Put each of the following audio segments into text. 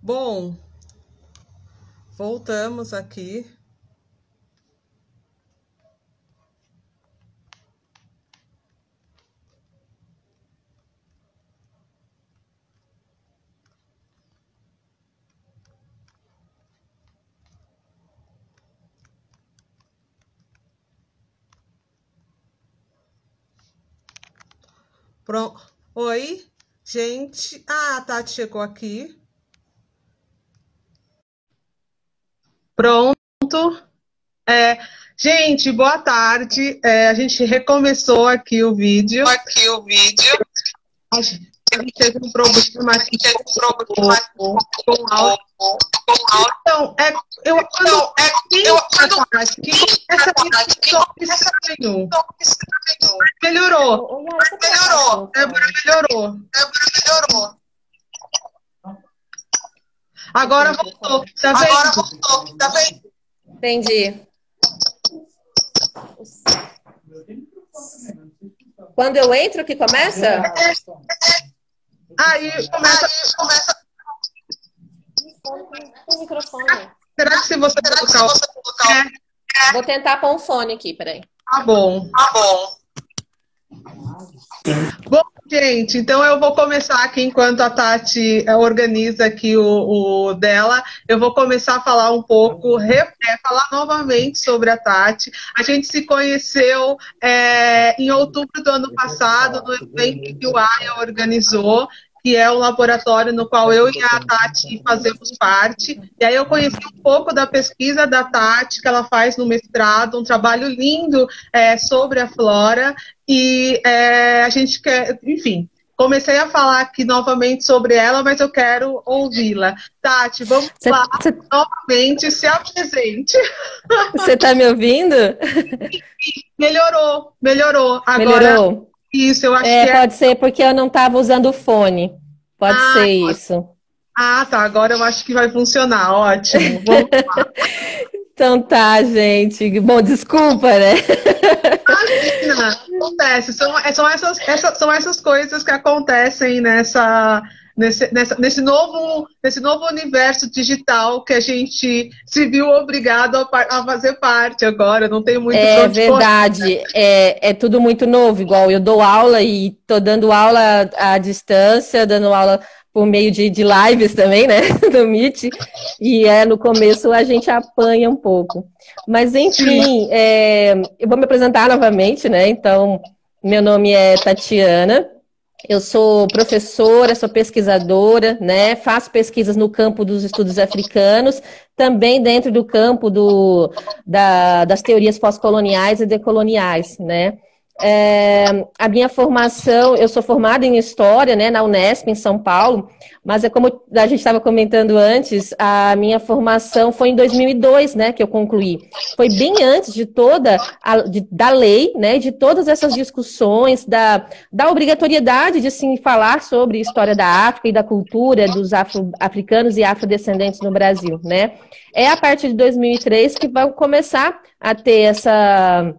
Bom, voltamos aqui. Pronto. Oi, gente. Ah, a Tati chegou aqui. Pronto. Gente, boa tarde. A gente recomeçou aqui o vídeo. A gente teve um problema aqui com o áudio. Então, essa estranho. Melhorou. Agora voltou. Tá vendo? Entendi. Quando eu entro que começa? Aí começa. O microfone. Será que se você colocar o... Vou tentar pôr um fone aqui, peraí. Tá bom. Bom, gente, então eu vou começar aqui enquanto a Tati organiza aqui o dela. Eu vou começar a falar um pouco, falar novamente sobre a Tati. A gente se conheceu em outubro do ano passado, no evento que o AIA organizou, que é um laboratório no qual eu e a Tati fazemos parte. E aí eu conheci um pouco da pesquisa da Tati, que ela faz no mestrado, um trabalho lindo sobre a flora. E a gente quer, enfim, comecei a falar aqui novamente sobre ela, mas eu quero ouvi-la. Tati, vamos lá novamente, se apresente. Você está me ouvindo? Melhorou. Agora, melhorou? Isso, eu acho que pode ser porque eu não estava usando o fone. Pode ser isso. Ah, tá. Agora eu acho que vai funcionar. Ótimo. Vamos lá. Então tá, gente. Bom, desculpa, né? Imagina, acontece. São essas coisas que acontecem nesse novo universo digital que a gente se viu obrigado a fazer parte agora. Não tem muito pra onde verdade. correr. É tudo muito novo. Igual eu dou aula e tô dando aula à distância, dando aula por meio de lives também, né, do Meet, e no começo a gente apanha um pouco. Mas, enfim, eu vou me apresentar novamente, né, então, meu nome é Tatiana, eu sou professora, sou pesquisadora, né, faço pesquisas no campo dos estudos africanos, também dentro do campo das teorias pós-coloniais e decoloniais, né. A minha formação, eu sou formada em História, né, na Unesp, em São Paulo, mas como a gente estava comentando antes, a minha formação foi em 2002, né, que eu concluí. Foi bem antes de da lei, né, de todas essas discussões, da obrigatoriedade de se falar sobre história da África e da cultura dos africanos e afrodescendentes no Brasil, né. É a partir de 2003 que vai começar a ter essa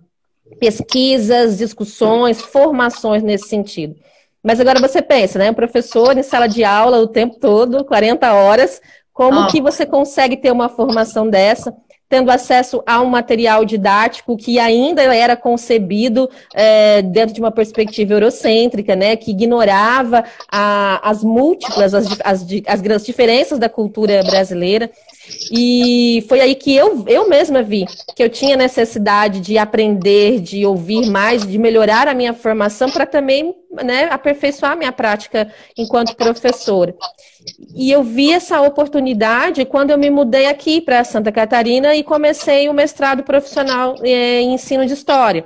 pesquisas, discussões, formações nesse sentido. Mas agora você pensa, né? Um professor em sala de aula o tempo todo, 40 horas, como que você consegue ter uma formação dessa, tendo acesso a um material didático que ainda era concebido dentro de uma perspectiva eurocêntrica, né? Que ignorava as múltiplas, as grandes diferenças da cultura brasileira. E foi aí que eu mesma vi que eu tinha necessidade de aprender, de ouvir mais, de melhorar a minha formação para também, né, aperfeiçoar a minha prática enquanto professora. E eu vi essa oportunidade quando eu me mudei aqui para Santa Catarina e comecei o mestrado profissional em ensino de história,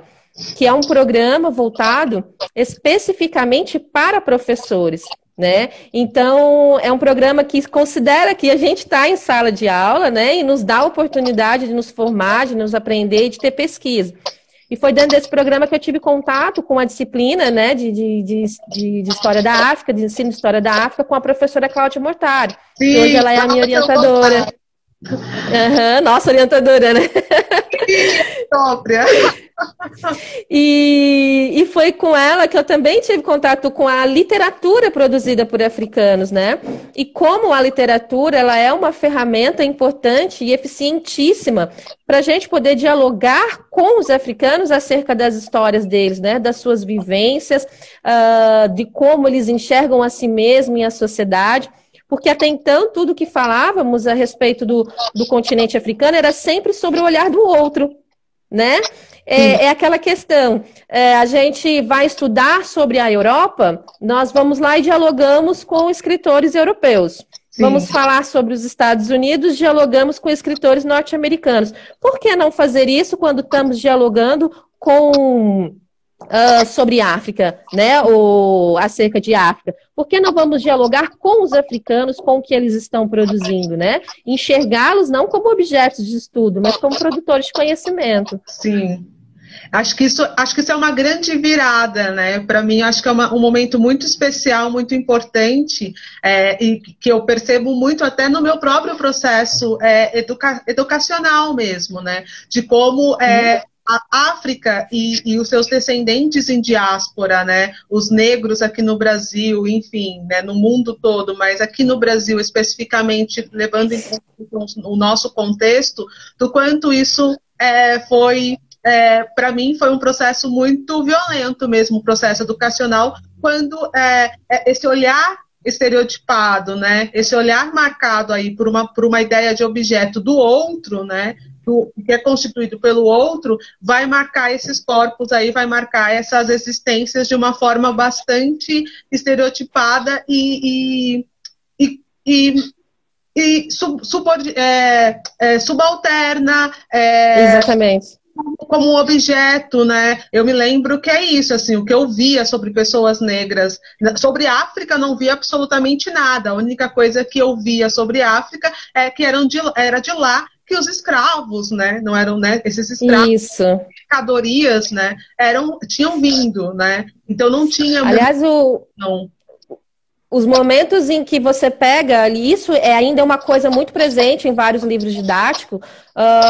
que é um programa voltado especificamente para professores. Né? Então, é um programa que considera que a gente está em sala de aula, né? E nos dá a oportunidade de nos formar, de nos aprender e de ter pesquisa. E foi dentro desse programa que eu tive contato com a disciplina, né, de História da África, de ensino de História da África, com a professora Cláudia Mortari. Sim, hoje ela é a minha orientadora. Nossa orientadora, né? Própria. E foi com ela que eu também tive contato com a literatura produzida por africanos, né? E como a literatura, ela é uma ferramenta importante e eficientíssima para a gente poder dialogar com os africanos acerca das histórias deles, né? Das suas vivências, de como eles enxergam a si mesmos e a sociedade. Porque até então, tudo que falávamos a respeito do continente africano era sempre sobre o olhar do outro, né? É aquela questão, a gente vai estudar sobre a Europa, nós vamos lá e dialogamos com escritores europeus. Sim. Vamos falar sobre os Estados Unidos, dialogamos com escritores norte-americanos. Por que não fazer isso quando estamos dialogando com... sobre África, né, ou acerca de África? Por que não vamos dialogar com os africanos, com o que eles estão produzindo, né? Enxergá-los não como objetos de estudo, mas como produtores de conhecimento. Sim. Acho que isso é uma grande virada, né? Para mim, acho que é um momento muito especial, muito importante, e que eu percebo muito até no meu próprio processo educacional mesmo, né? De como a África e os seus descendentes em diáspora, né, os negros aqui no Brasil, enfim, né, no mundo todo, mas aqui no Brasil especificamente, levando em conta o nosso contexto, do quanto isso foi, para mim, foi um processo muito violento mesmo, um processo educacional, quando esse olhar estereotipado, né, esse olhar marcado aí por uma ideia de objeto do outro, né, que é constituído pelo outro, vai marcar esses corpos aí, vai marcar essas existências de uma forma bastante estereotipada subalterna. Exatamente. Como um objeto, né? Eu me lembro que é isso, assim, o que eu via sobre pessoas negras, sobre África não via absolutamente nada. A única coisa que eu via sobre África é que era de lá que os escravos, né? Não eram, né? Esses escravos, mercadorias, né? Tinham vindo, né? Então não tinha. Aliás, os momentos em que você pega ali, isso ainda uma coisa muito presente em vários livros didáticos,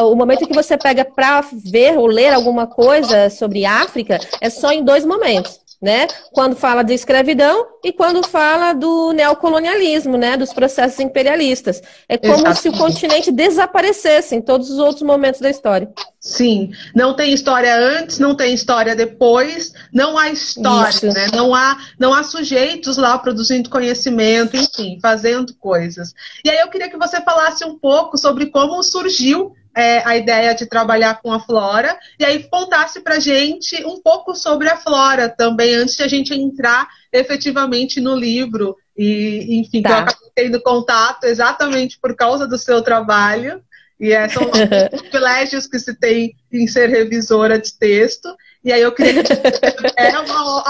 o momento em que você pega para ver ou ler alguma coisa sobre África é só em 2 momentos, né? Quando fala de escravidão e quando fala do neocolonialismo, né? Dos processos imperialistas. É como Exatamente. Se o continente desaparecesse em todos os outros momentos da história. Sim, não tem história antes, não tem história depois, não há história, Isso. né? Não há sujeitos lá produzindo conhecimento, enfim, fazendo coisas. E aí eu queria que você falasse um pouco sobre como surgiu a ideia de trabalhar com a Flora, e aí contasse pra gente um pouco sobre a Flora também, antes de a gente entrar efetivamente no livro, e enfim, que eu acabei tendo contato exatamente por causa do seu trabalho. E são os privilégios que se tem em ser revisora de texto. E aí eu queria que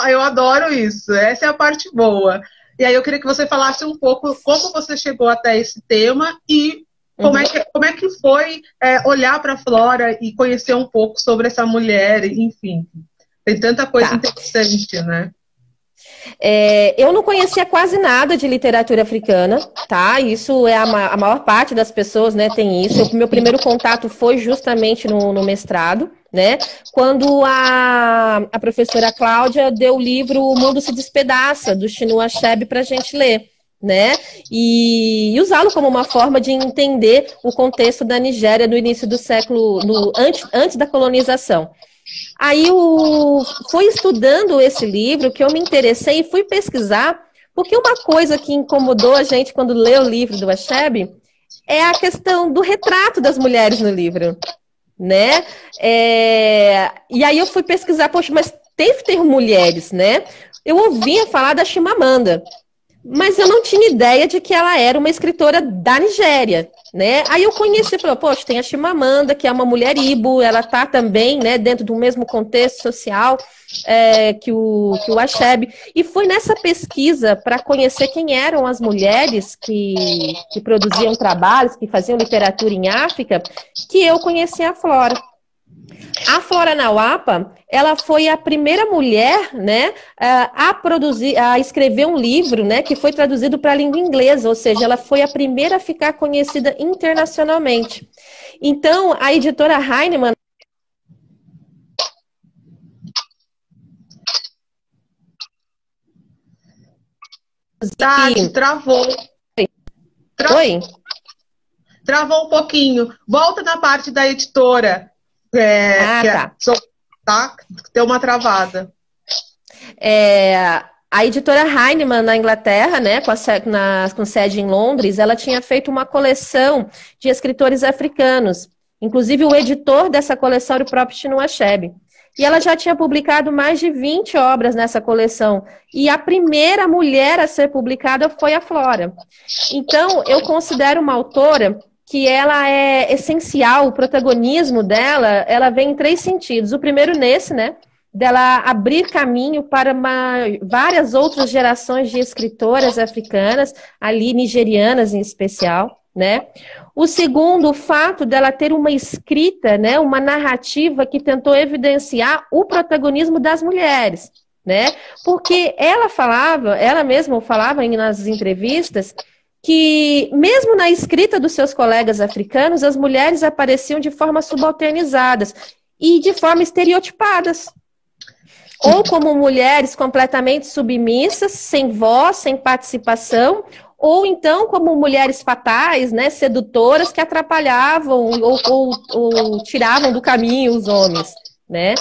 eu adoro isso, essa é a parte boa. E aí eu queria que você falasse um pouco como você chegou até esse tema e como é que foi olhar para a Flora e conhecer um pouco sobre essa mulher, enfim. Tem tanta coisa interessante, né? Eu não conhecia quase nada de literatura africana, tá? Isso a maior parte das pessoas, né, tem isso. O meu primeiro contato foi justamente no mestrado, né? Quando a professora Cláudia deu o livro O Mundo se Despedaça, do Chinua Achebe, para a gente ler, né? E usá-lo como uma forma de entender o contexto da Nigéria no início do século, antes da colonização. Aí fui estudando esse livro que eu me interessei e fui pesquisar, porque uma coisa que incomodou a gente quando lê o livro do Achebe é a questão do retrato das mulheres no livro, né? E aí eu fui pesquisar, poxa, mas teve que ter mulheres, né? Eu ouvia falar da Chimamanda, mas eu não tinha ideia de que ela era uma escritora da Nigéria, né? Aí eu conheci, falei, poxa, tem a Chimamanda, que é uma mulher Ibo, ela tá também, né, dentro do mesmo contexto social que o Achebe. E foi nessa pesquisa para conhecer quem eram as mulheres que produziam trabalhos, que faziam literatura em África, que eu conheci a Flora. A Flora Nawapa, ela foi a primeira mulher, né, a escrever um livro, né, que foi traduzido para a língua inglesa, ou seja, ela foi a primeira a ficar conhecida internacionalmente. Então, a editora Heinemann Tati, travou. Oi? Travou um pouquinho. Volta na parte da editora. Tá? Deu uma travada. A editora Heinemann, na Inglaterra, né, com sede em Londres, ela tinha feito uma coleção de escritores africanos. Inclusive, o editor dessa coleção era o próprio Chinua Achebe. E ela já tinha publicado mais de 20 obras nessa coleção. E a primeira mulher a ser publicada foi a Flora. Então, eu considero uma autora que ela é essencial, o protagonismo dela, ela vem em 3 sentidos. O primeiro nesse, né, dela abrir caminho para várias outras gerações de escritoras africanas, ali nigerianas em especial, né? O segundo, o fato dela ter uma escrita, né, uma narrativa que tentou evidenciar o protagonismo das mulheres, né? Porque ela mesma falava nas entrevistas que mesmo na escrita dos seus colegas africanos, as mulheres apareciam de forma subalternizadas e de forma estereotipadas. Ou como mulheres completamente submissas, sem voz, sem participação, ou então como mulheres fatais, né, sedutoras, que atrapalhavam ou tiravam do caminho os homens, né?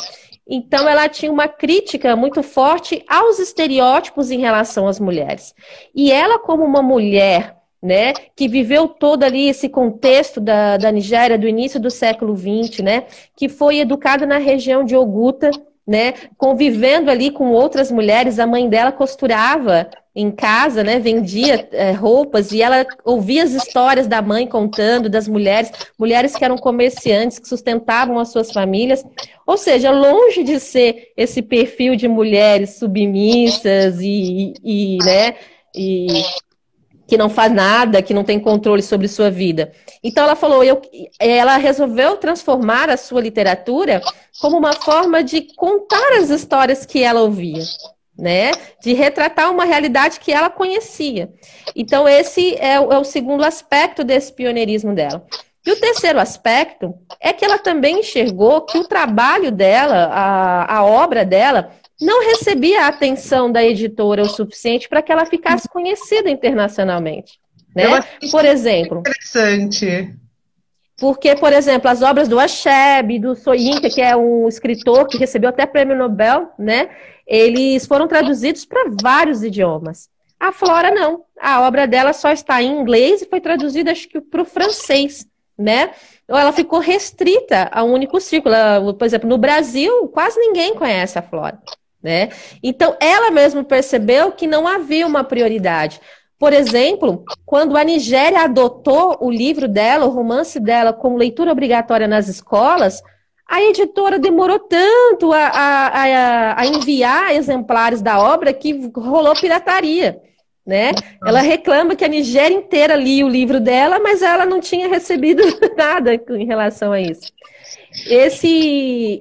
Então ela tinha uma crítica muito forte aos estereótipos em relação às mulheres. E ela, como uma mulher, né, que viveu todo ali esse contexto da Nigéria, do início do século XX, né, que foi educada na região de Oguta, né, convivendo ali com outras mulheres. A mãe dela costurava em casa, né, vendia roupas, e ela ouvia as histórias da mãe contando, das mulheres que eram comerciantes, que sustentavam as suas famílias. Ou seja, longe de ser esse perfil de mulheres submissas né, que não faz nada, que não tem controle sobre sua vida. Então ela falou, ela resolveu transformar a sua literatura como uma forma de contar as histórias que ela ouvia, né? De retratar uma realidade que ela conhecia. Então esse é o segundo aspecto desse pioneirismo dela. E o terceiro aspecto é que ela também enxergou que o trabalho dela, a obra dela, não recebia a atenção da editora o suficiente para que ela ficasse conhecida internacionalmente, né? Por exemplo, interessante. Porque, por exemplo, as obras do Achebe, do Soyinka, que é um escritor que recebeu até prêmio Nobel, né? Eles foram traduzidos para vários idiomas. A Flora não. A obra dela só está em inglês e foi traduzida, acho que, para o francês, né? Então, ela ficou restrita a um único círculo. Por exemplo, no Brasil, quase ninguém conhece a Flora, né? Então, ela mesma percebeu que não havia uma prioridade. Por exemplo, quando a Nigéria adotou o livro dela, o romance dela, como leitura obrigatória nas escolas, a editora demorou tanto a enviar exemplares da obra que rolou pirataria, né? Ela reclama que a Nigéria inteira lia o livro dela, mas ela não tinha recebido nada em relação a isso.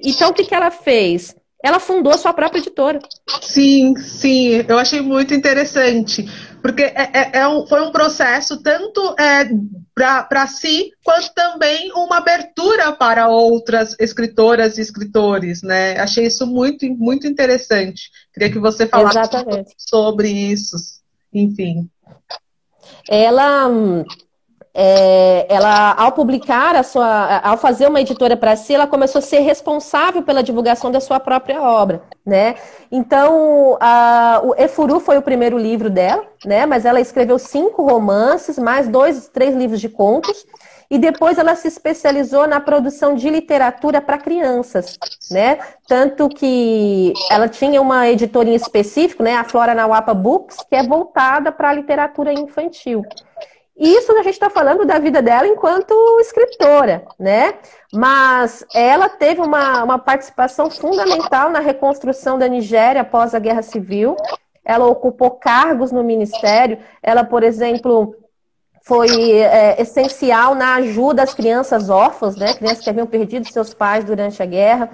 Então, o que ela fez? Ela fundou a sua própria editora. Sim, sim, eu achei muito interessante, porque foi um processo tanto para si, quanto também uma abertura para outras escritoras e escritores, né? Achei isso muito, muito interessante. Queria que você falasse sobre isso, enfim. Ela, ao publicar ao fazer uma editora para si, ela começou a ser responsável pela divulgação da sua própria obra, né? Então, o Efuru foi o primeiro livro dela, né? Mas ela escreveu 5 romances, mais 2, 3 livros de contos, e depois ela se especializou na produção de literatura para crianças, né? Tanto que ela tinha uma editora em específico, né? A Flora Nawapa Books, que é voltada para a literatura infantil. Isso a gente está falando da vida dela enquanto escritora, né? Mas ela teve uma participação fundamental na reconstrução da Nigéria após a Guerra Civil. Ela ocupou cargos no ministério. Ela, por exemplo, foi essencial na ajuda às crianças órfãs, né? Crianças que haviam perdido seus pais durante a guerra.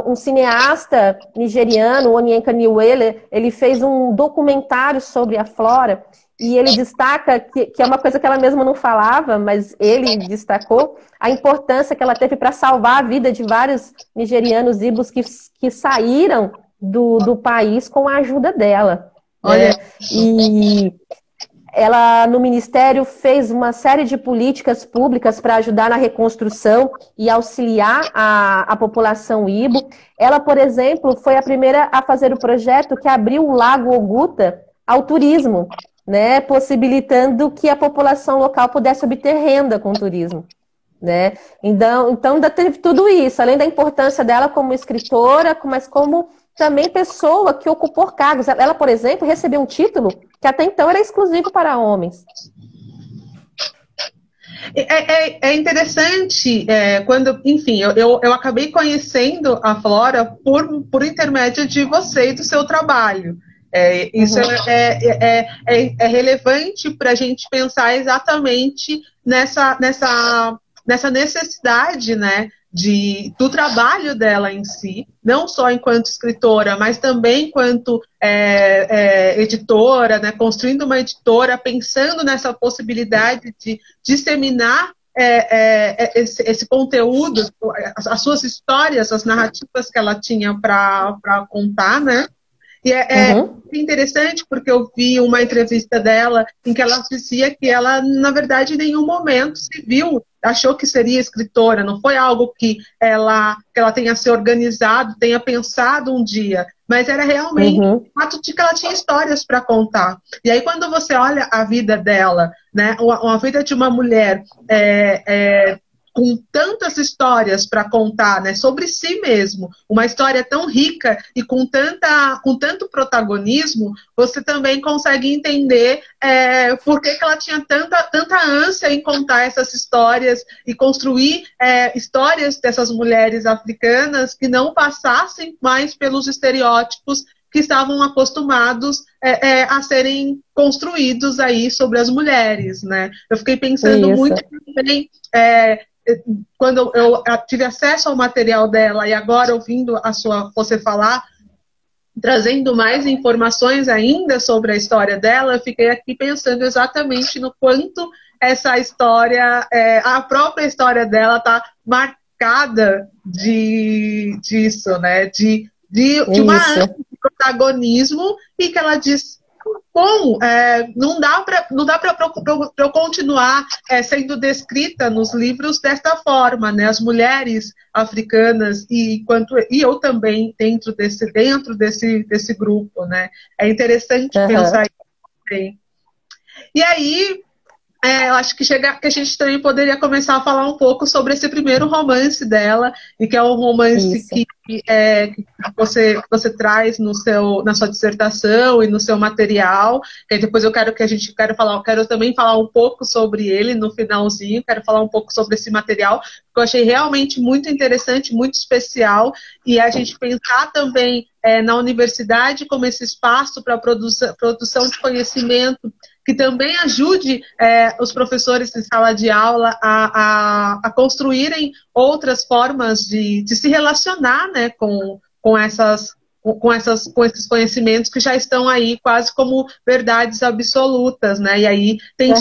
Um cineasta nigeriano, Onyeka Nwoyele, ele fez um documentário sobre a Flora. E ele destaca, que é uma coisa que ela mesma não falava, mas ele destacou, a importância que ela teve para salvar a vida de vários nigerianos ibos que saíram do país com a ajuda dela, Olha. né? E ela, no Ministério, fez uma série de políticas públicas para ajudar na reconstrução e auxiliar a população Ibo. Ela, por exemplo, foi a primeira a fazer o projeto que abriu o Lago Oguta ao turismo, né, possibilitando que a população local pudesse obter renda com o turismo. Né? Então ainda teve tudo isso, além da importância dela como escritora, mas como também pessoa que ocupou cargos. Ela, por exemplo, recebeu um título que até então era exclusivo para homens. É interessante, quando, enfim, eu acabei conhecendo a Flora por intermédio de você e do seu trabalho. Isso é relevante para a gente pensar exatamente nessa necessidade, né, do trabalho dela em si, não só enquanto escritora, mas também enquanto editora, né, construindo uma editora, pensando nessa possibilidade de disseminar esse conteúdo, as suas histórias, as narrativas que ela tinha para contar, né? E interessante porque eu vi uma entrevista dela em que ela dizia que ela, na verdade, em nenhum momento se viu, achou que seria escritora, não foi algo que ela tenha se organizado, tenha pensado um dia, mas era realmente o fato de que ela tinha histórias para contar. E aí quando você olha a vida dela, né, uma vida de uma mulher com tantas histórias para contar, né, sobre si mesmo, uma história tão rica e com tanto protagonismo, você também consegue entender por que ela tinha tanta ânsia em contar essas histórias e construir histórias dessas mulheres africanas que não passassem mais pelos estereótipos que estavam acostumados a serem construídos aí sobre as mulheres, né? Eu fiquei pensando muito também, quando eu tive acesso ao material dela e agora ouvindo você falar, trazendo mais informações ainda sobre a história dela, eu fiquei aqui pensando exatamente no quanto essa história, a própria história dela está marcada disso, né? De uma ânsia de protagonismo, e que ela diz: bom, não dá para eu continuar sendo descrita nos livros desta forma, né? As mulheres africanas e eu também dentro desse grupo, né? É interessante pensar isso também. E aí, eu acho que a gente também poderia começar a falar um pouco sobre esse primeiro romance dela, e que é um romance que você traz na sua dissertação e no seu material. E depois eu quero também falar um pouco sobre ele no finalzinho, quero falar um pouco sobre esse material, que eu achei realmente muito interessante, muito especial, e a gente pensar também na universidade como esse espaço para produção de conhecimento, que também ajude os professores em sala de aula a construírem outras formas de se relacionar, né, com esses conhecimentos que já estão aí quase como verdades absolutas, né? E aí tem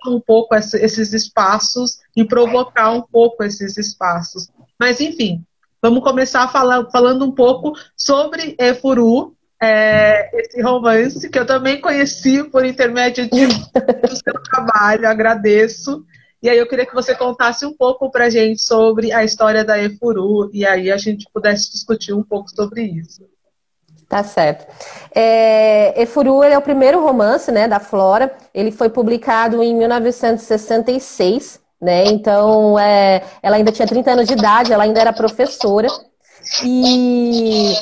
um pouco esses espaços e provocar um pouco esses espaços. Mas, enfim, vamos começar falando um pouco sobre Efuru, esse romance que eu também conheci por intermédio do seu trabalho, agradeço. E aí eu queria que você contasse um pouco pra gente sobre a história da Efuru, e aí a gente pudesse discutir um pouco sobre isso. Tá certo. Efuru é o primeiro romance, né, da Flora. Ele foi publicado em 1966, né? Então ela ainda tinha 30 anos de idade, ela ainda era professora. E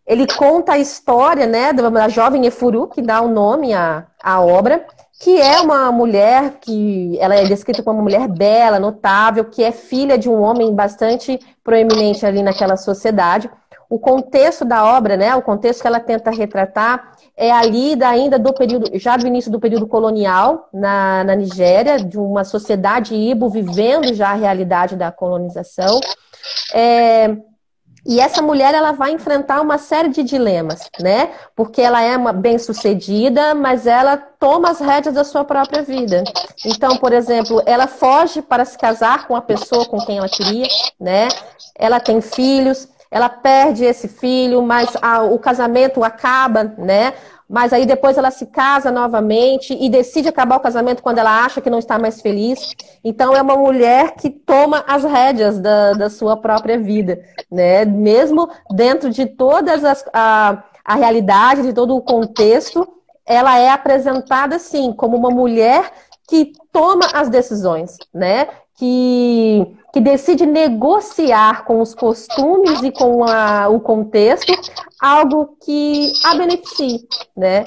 ele conta a história, né, da jovem Efuru, que dá o nome à obra, que é uma mulher que ela é descrita como uma mulher bela, notável, que é filha de um homem bastante proeminente ali naquela sociedade. O contexto da obra, né, o contexto que ela tenta retratar é ali ainda do período, já do início do período colonial na Nigéria, de uma sociedade Ibo vivendo já a realidade da colonização. E essa mulher, ela vai enfrentar uma série de dilemas, né? Porque ela é uma bem-sucedida, mas ela toma as rédeas da sua própria vida. Então, por exemplo, ela foge para se casar com a pessoa com quem ela queria, né? Ela tem filhos, ela perde esse filho, mas o casamento acaba, né? Mas aí depois ela se casa novamente e decide acabar o casamento quando ela acha que não está mais feliz. Então é uma mulher que toma as rédeas da sua própria vida, né? Mesmo dentro de todas a realidade, de todo o contexto, ela é apresentada assim como uma mulher que toma as decisões, né? Que decide negociar com os costumes e com o contexto algo que a beneficie, né?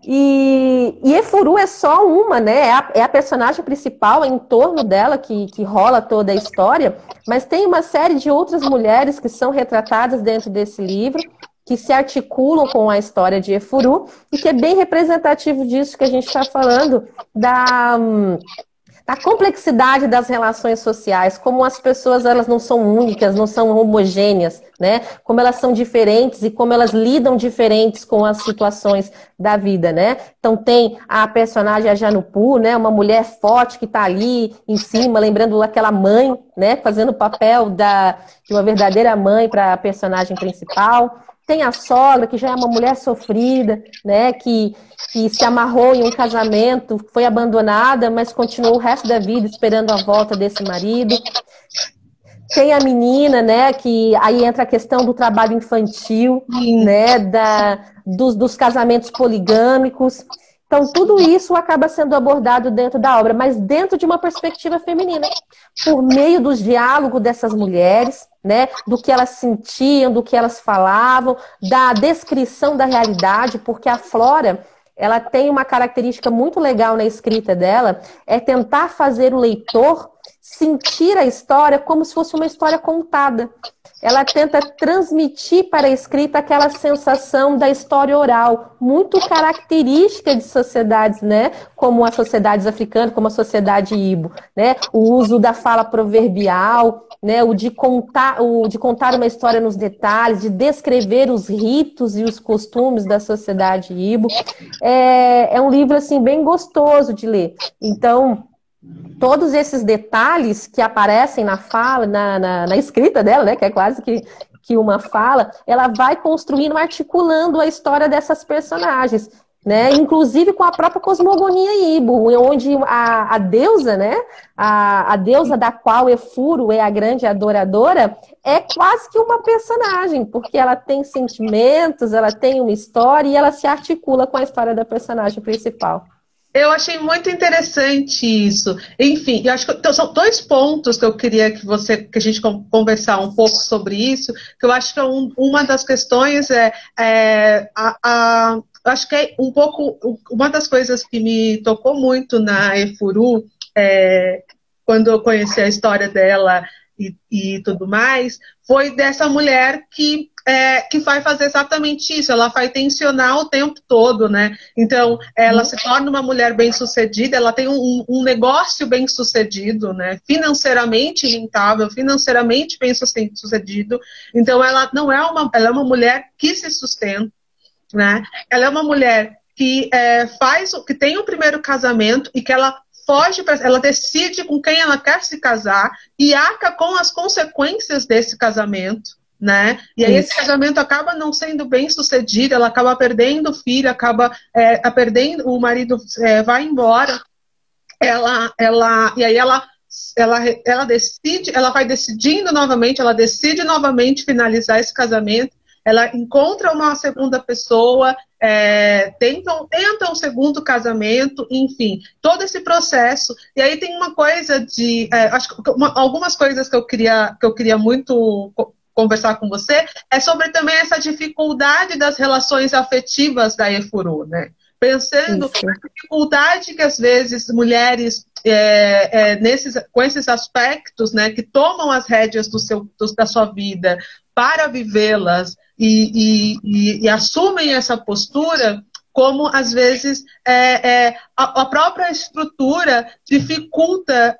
E Efuru é só uma, né? É a personagem principal, é em torno dela que rola toda a história, mas tem uma série de outras mulheres que são retratadas dentro desse livro, que se articulam com a história de Efuru, e que é bem representativo disso que a gente está falando, da complexidade das relações sociais, como as pessoas elas não são únicas, não são homogêneas, né? Como elas são diferentes e como elas lidam diferentes com as situações da vida, né? Então tem a personagem a Janupu, né? Uma mulher forte que está ali em cima, lembrando aquela mãe, né? Fazendo o papel de uma verdadeira mãe para a personagem principal. Tem a sogra, que já é uma mulher sofrida, né, que se amarrou em um casamento, foi abandonada, mas continuou o resto da vida esperando a volta desse marido. Tem a menina, né, que aí entra a questão do trabalho infantil, né, dos casamentos poligâmicos. Então, tudo isso acaba sendo abordado dentro da obra, mas dentro de uma perspectiva feminina, por meio dos diálogos dessas mulheres, né, do que elas sentiam, do que elas falavam, da descrição da realidade, porque a Flora, ela tem uma característica muito legal na escrita dela, é tentar fazer o leitor sentir a história como se fosse uma história contada. Ela tenta transmitir para a escrita aquela sensação da história oral, muito característica de sociedades, né? Como as sociedades africanas, como a sociedade Ibo, né? O uso da fala proverbial, né? O de contar uma história nos detalhes, de descrever os ritos e os costumes da sociedade Ibo. É um livro assim bem gostoso de ler. Então, todos esses detalhes que aparecem na fala, na escrita dela, né, que é quase que uma fala, ela vai construindo, articulando a história dessas personagens, né, inclusive com a própria cosmogonia Ibo, onde a deusa, né, a deusa da qual Efuru é a grande adoradora, é quase que uma personagem, porque ela tem sentimentos, ela tem uma história e ela se articula com a história da personagem principal. Eu achei muito interessante isso. Enfim, eu acho que então, são dois pontos que eu queria que a gente conversar um pouco sobre isso, que eu acho que uma das questões eu acho que é um pouco uma das coisas que me tocou muito na Efuru, quando eu conheci a história dela e tudo mais, foi dessa mulher que vai fazer exatamente isso, ela vai tensionar o tempo todo, né? Então, ela se torna uma mulher bem-sucedida, ela tem um negócio bem-sucedido, né? Financeiramente rentável, financeiramente bem-sucedido. Então, ela é uma mulher que se sustenta, né? Ela é uma mulher que que tem o primeiro casamento e que ela ela decide com quem ela quer se casar e arca com as consequências desse casamento, né? E aí esse casamento acaba não sendo bem sucedido, ela acaba perdendo o filho, acaba perdendo, o marido vai embora, e aí ela decide, ela vai decidindo novamente, ela decide novamente finalizar esse casamento, ela encontra uma segunda pessoa, tenta um segundo casamento, enfim, todo esse processo. E aí tem uma coisa acho que algumas coisas que eu queria muito conversar com você, é sobre também essa dificuldade das relações afetivas da Efuru, né? Pensando na dificuldade que às vezes mulheres com esses aspectos, né, que tomam as rédeas da sua vida para vivê-las e assumem essa postura, como às vezes a própria estrutura dificulta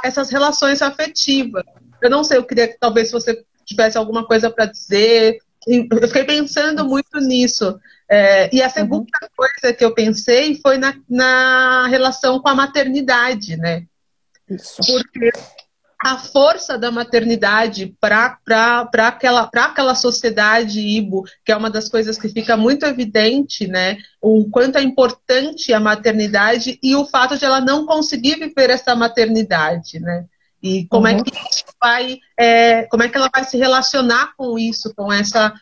essas relações afetivas. Eu não sei, eu queria que talvez você tivesse alguma coisa para dizer. Eu fiquei pensando muito nisso. E a segunda coisa que eu pensei foi na relação com a maternidade, né? Isso. Porque a força da maternidade para aquela sociedade Ibo, que é uma das coisas que fica muito evidente, né? O quanto é importante a maternidade e o fato de ela não conseguir viver essa maternidade, né? E como é que isso vai, como é que ela vai se relacionar com isso, com essa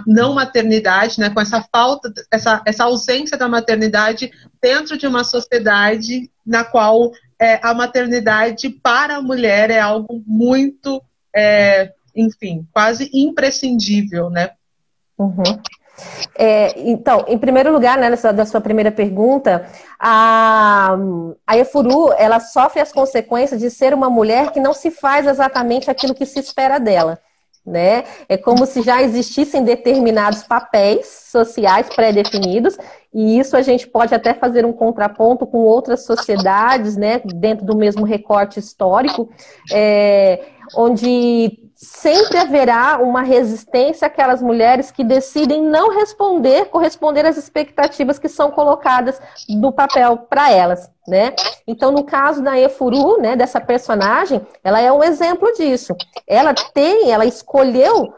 não maternidade, né? Com essa falta, essa ausência da maternidade dentro de uma sociedade na qual a maternidade para a mulher é algo muito, enfim, quase imprescindível, né? Uhum. Então, em primeiro lugar, né, da sua primeira pergunta, a Efuru, ela sofre as consequências de ser uma mulher que não se faz exatamente aquilo que se espera dela. Né? É como se já existissem determinados papéis sociais pré-definidos, e isso a gente pode até fazer um contraponto com outras sociedades, né, dentro do mesmo recorte histórico, onde sempre haverá uma resistência àquelas mulheres que decidem não corresponder às expectativas que são colocadas do papel para elas, né? Então, no caso da Efuru, né, dessa personagem, ela é um exemplo disso. Ela escolheu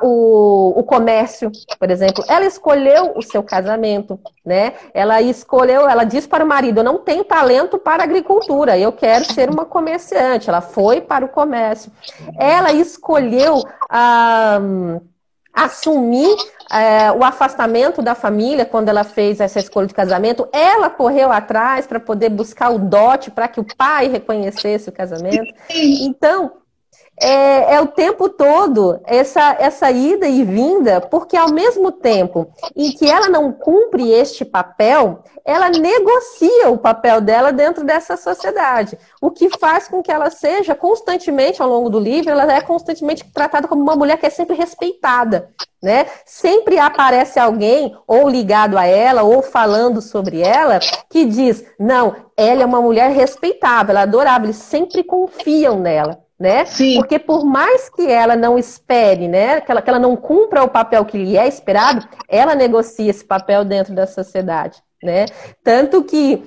o comércio, por exemplo, ela escolheu o seu casamento, né? Ela disse para o marido: eu não tenho talento para a agricultura, eu quero ser uma comerciante. Ela foi para o comércio. Ela escolheu assumir o afastamento da família quando ela fez essa escolha de casamento. Ela correu atrás para poder buscar o dote para que o pai reconhecesse o casamento. Então, o tempo todo essa ida e vinda, porque ao mesmo tempo em que ela não cumpre este papel, ela negocia o papel dela dentro dessa sociedade, o que faz com que ela seja constantemente, ao longo do livro, ela é constantemente tratada como uma mulher que é sempre respeitada, né? Sempre aparece alguém, ou ligado a ela, ou falando sobre ela, que diz: não, ela é uma mulher respeitável, ela é adorável, eles sempre confiam nela. Né? Sim. Porque por mais que ela não espere, né, que ela não cumpra o papel que lhe é esperado, ela negocia esse papel dentro da sociedade, né? Tanto que,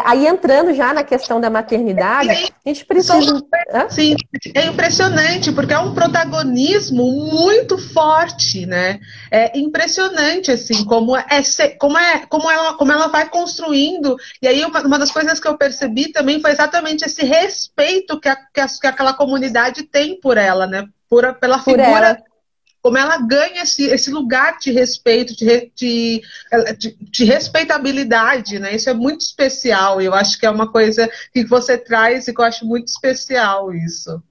aí entrando já na questão da maternidade, a gente precisa... Sim, é impressionante, porque é um protagonismo muito forte, né? É impressionante, assim, como ela vai construindo. E aí uma das coisas que eu percebi também foi exatamente esse respeito que aquela comunidade tem por ela, né? Pela figura, como ela ganha esse lugar de respeito, de respeitabilidade, né? Isso é muito especial, e eu acho que é uma coisa que você traz e que eu acho muito especial isso.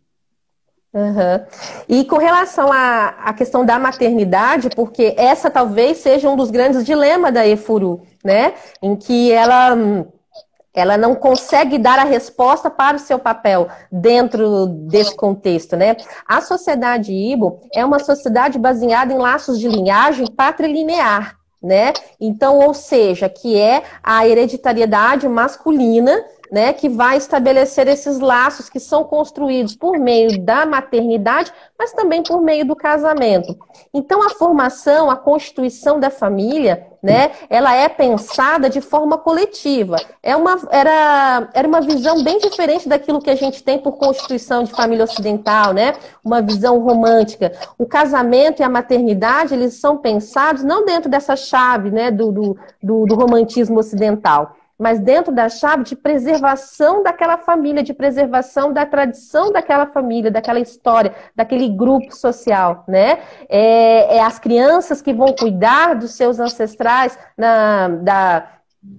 Uhum. E com relação à questão da maternidade, porque essa talvez seja um dos grandes dilemas da Efuru, né? Em que ela não consegue dar a resposta para o seu papel dentro desse contexto, né? A sociedade Ibo é uma sociedade baseada em laços de linhagem patrilinear, né? Então, ou seja, que é a hereditariedade masculina, né, que vai estabelecer esses laços que são construídos por meio da maternidade, mas também por meio do casamento. Então, a formação, a constituição da família, né, ela é pensada de forma coletiva. Era uma visão bem diferente daquilo que a gente tem por constituição de família ocidental, né, uma visão romântica. O casamento e a maternidade, eles são pensados não dentro dessa chave, né, do romantismo ocidental, mas dentro da chave de preservação daquela família, de preservação da tradição daquela família, daquela história, daquele grupo social, né? As crianças que vão cuidar dos seus ancestrais,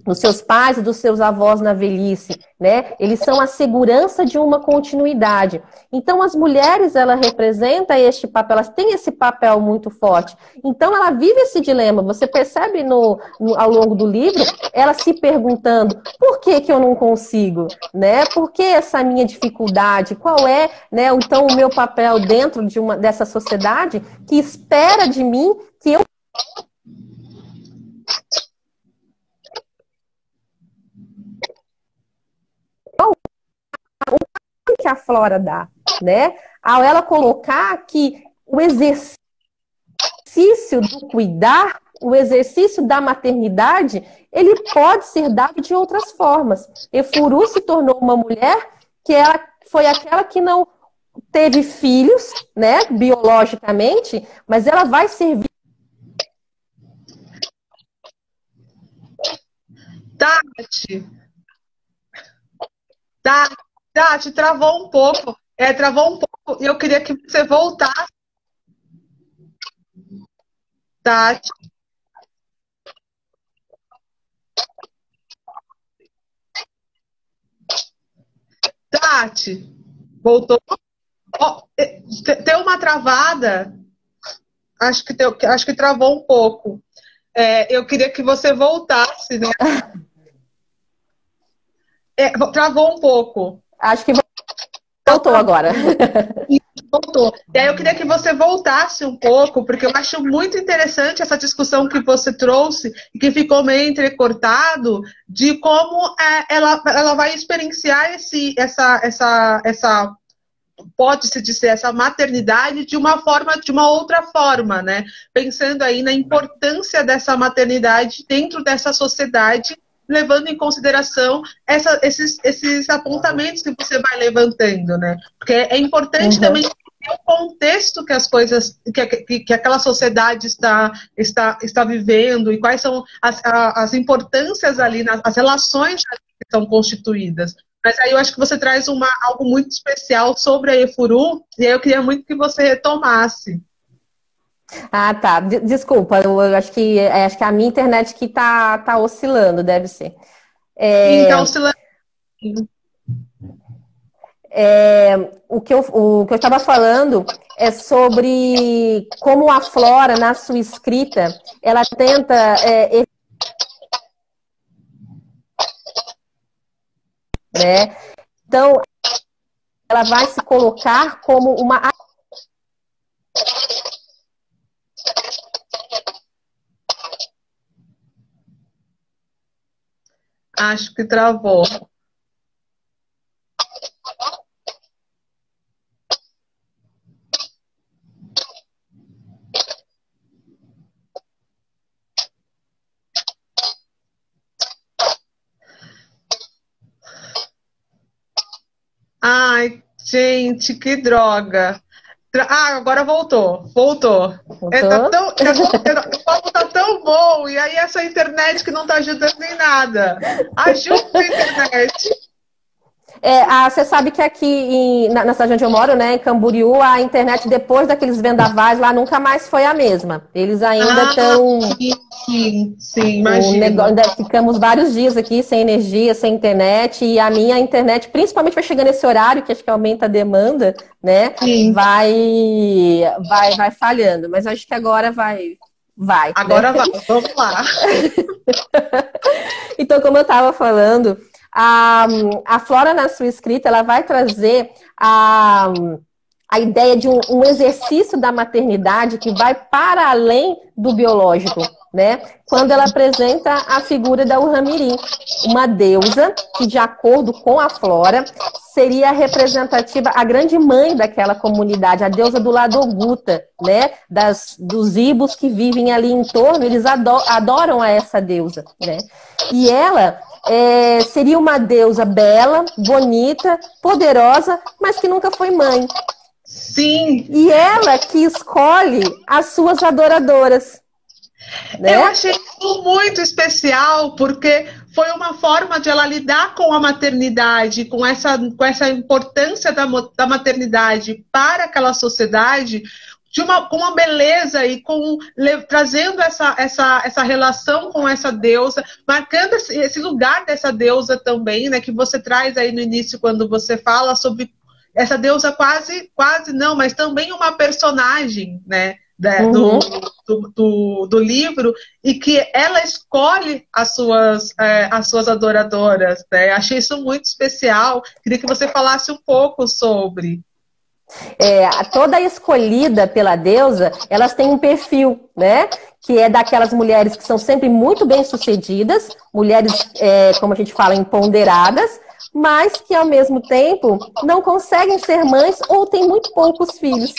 dos seus pais e dos seus avós na velhice, né? Eles são a segurança de uma continuidade. Então, as mulheres, ela representa este papel, elas têm esse papel muito forte. Então, ela vive esse dilema. Você percebe ao longo do livro, ela se perguntando: por que eu não consigo? Né? Por que essa minha dificuldade? Qual é, né, então, o meu papel dentro dessa sociedade que espera de mim que eu... que a Flora dá, né? Ao ela colocar que o exercício do cuidar, o exercício da maternidade, ele pode ser dado de outras formas. Efuru se tornou uma mulher que ela foi aquela que não teve filhos, né, biologicamente, mas ela vai servir. Tati, Tati, travou um pouco. Travou um pouco. E eu queria que você voltasse, Tati. Tati, voltou? Oh, tem uma travada. Acho que travou um pouco. Eu queria que você voltasse, né? Travou um pouco. Acho que voltou agora. Voltou. E aí eu queria que você voltasse um pouco, porque eu acho muito interessante essa discussão que você trouxe e que ficou meio entrecortado de como ela vai experienciar essa pode-se dizer, essa maternidade de uma outra forma, né? Pensando aí na importância dessa maternidade dentro dessa sociedade, levando em consideração esses apontamentos que você vai levantando, né? Porque é importante também o contexto que as coisas, que aquela sociedade está vivendo e quais são as importâncias ali, as relações que são constituídas. Mas aí eu acho que você traz algo muito especial sobre a Efuru, e aí eu queria muito que você retomasse. Ah, tá. Desculpa, eu acho que a minha internet que tá oscilando, deve ser. Então, oscilando. O que eu estava falando é sobre como a Flora, na sua escrita, ela tenta né? Então, ela vai se colocar como uma... Acho que travou. Ai, gente, que droga. Agora voltou. Voltou. O papo tá tão bom. E aí essa internet que não tá ajudando em nada. Ajuda a internet. Você sabe que aqui na cidade onde eu moro, né, em Camboriú, a internet depois daqueles vendavais lá nunca mais foi a mesma. Eles ainda estão... Sim, imagina. Ainda ficamos vários dias aqui sem energia, sem internet, e a minha internet, principalmente vai chegando nesse horário, que acho que aumenta a demanda, né, vai falhando. Mas acho que agora vai. Agora vai, vamos lá. Então, como eu estava falando... A Flora, na sua escrita, ela vai trazer a ideia de um exercício da maternidade que vai para além do biológico, né? Quando ela apresenta a figura da Uramirim, uma deusa que, de acordo com a Flora, seria a representativa, a grande mãe daquela comunidade, a deusa do lado Oguta, né? Dos ibos que vivem ali em torno, eles adoram a essa deusa, né? E ela... seria uma deusa bela, bonita, poderosa, mas que nunca foi mãe. Sim. E ela que escolhe as suas adoradoras. Né? Eu achei isso muito especial, porque foi uma forma de ela lidar com a maternidade, com essa importância da maternidade para aquela sociedade, com uma beleza e trazendo essa relação com essa deusa, marcando esse lugar dessa deusa também, né, que você traz aí no início quando você fala sobre essa deusa quase não, mas também uma personagem, né, do livro, e que ela escolhe as suas adoradoras, né? Achei isso muito especial, queria que você falasse um pouco sobre... Toda escolhida pela deusa, elas têm um perfil, né? Que é daquelas mulheres que são sempre muito bem-sucedidas, mulheres, como a gente fala, empoderadas, mas que ao mesmo tempo não conseguem ser mães ou têm muito poucos filhos,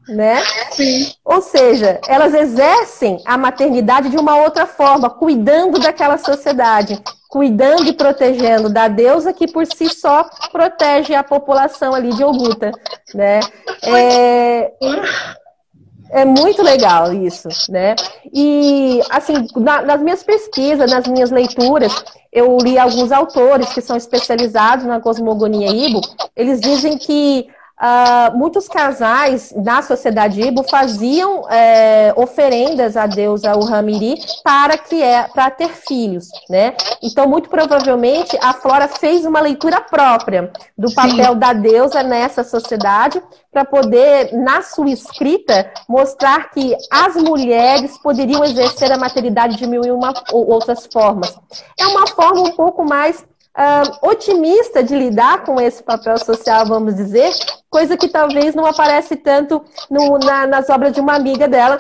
né? Sim. Ou seja, elas exercem a maternidade de uma outra forma, cuidando daquela sociedade, cuidando e protegendo da deusa que por si só protege a população ali de Oguta, né? É muito legal isso, né? E, assim, nas minhas pesquisas, nas minhas leituras, eu li alguns autores que são especializados na cosmogonia Ibo. Eles dizem que muitos casais na sociedade Ibo faziam oferendas à deusa Uhamiri para ter filhos, né? Então, muito provavelmente, a Flora fez uma leitura própria do papel da deusa nessa sociedade para poder, na sua escrita, mostrar que as mulheres poderiam exercer a maternidade de mil e uma outras formas. É uma forma um pouco mais otimista de lidar com esse papel social, vamos dizer, coisa que talvez não aparece tanto nas obras de uma amiga dela,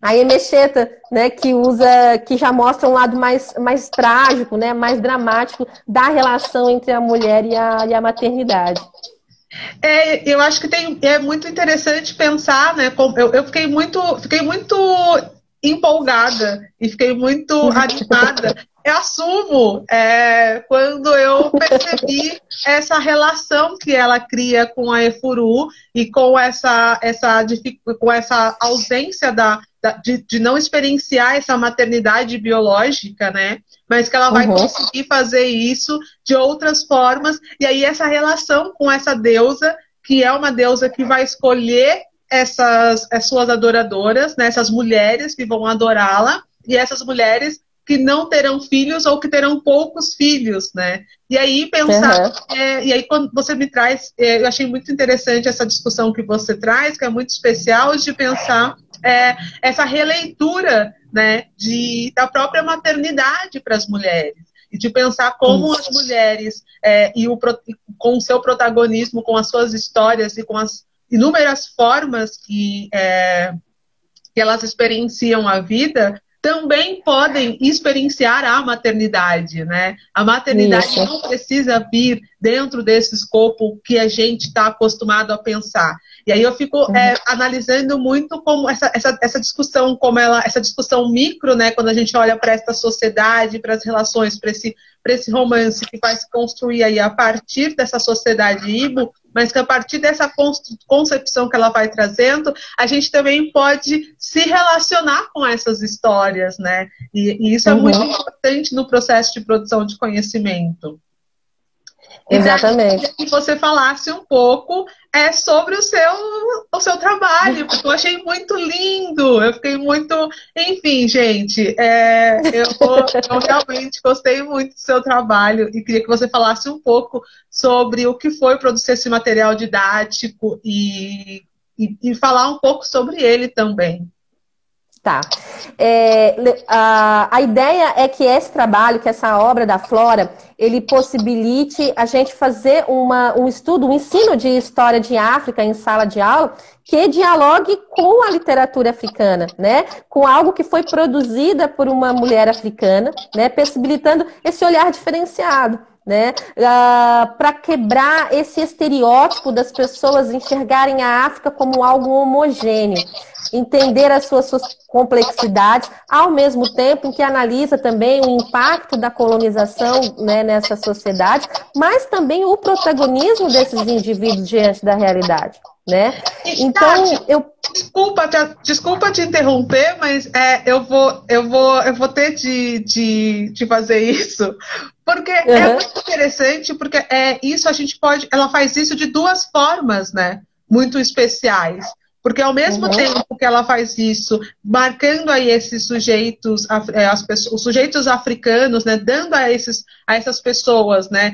a Emecheta, né, que já mostra um lado mais trágico, né, mais dramático da relação entre a mulher e a maternidade. Eu acho que é muito interessante pensar, né? Eu fiquei muito empolgada e fiquei muito animada. Eu assumo quando eu percebi essa relação que ela cria com a Efuru e com essa ausência de não experienciar essa maternidade biológica, né? Mas que ela vai conseguir fazer isso de outras formas. E aí essa relação com essa deusa, que é uma deusa que vai escolher as suas adoradoras, né? Essas mulheres que vão adorá-la, e essas mulheres que não terão filhos ou que terão poucos filhos, né? E aí pensar, e aí quando você me traz, eu achei muito interessante essa discussão que você traz, que é muito especial, de pensar essa releitura, né, da própria maternidade para as mulheres, e de pensar como as mulheres, com o seu protagonismo, com as suas histórias e com as inúmeras formas que elas experienciam a vida, também podem experienciar a maternidade, né? A maternidade não precisa vir dentro desse escopo que a gente está acostumado a pensar. E aí eu fico analisando muito como essa discussão, essa discussão micro, né? Quando a gente olha para essa sociedade, para as relações, para esse romance que vai se construir aí a partir dessa sociedade Ibo, mas que a partir dessa concepção que ela vai trazendo, a gente também pode se relacionar com essas histórias, né? E isso é muito importante no processo de produção de conhecimento. Exatamente. E que você falasse um pouco sobre o seu trabalho, porque eu achei muito lindo, eu fiquei muito... Enfim, gente, eu realmente gostei muito do seu trabalho e queria que você falasse um pouco sobre o que foi produzir esse material didático e falar um pouco sobre ele também. Tá. A ideia é que esse trabalho, que essa obra da Flora, ele possibilite a gente fazer um estudo, um ensino de história de África em sala de aula que dialogue com a literatura africana, né? Com algo que foi produzida por uma mulher africana, né? Possibilitando esse olhar diferenciado, né? Para quebrar esse estereótipo das pessoas enxergarem a África como algo homogêneo, entender as suas complexidades, ao mesmo tempo em que analisa também o impacto da colonização, né, nessa sociedade, mas também o protagonismo desses indivíduos diante da realidade, né? Então, Desculpa te interromper, mas eu vou ter de fazer isso, porque é muito interessante, porque ela faz isso de duas formas, né, muito especiais. Porque ao mesmo tempo que ela faz isso, marcando aí esses sujeitos, os sujeitos africanos, né, dando a essas pessoas, né,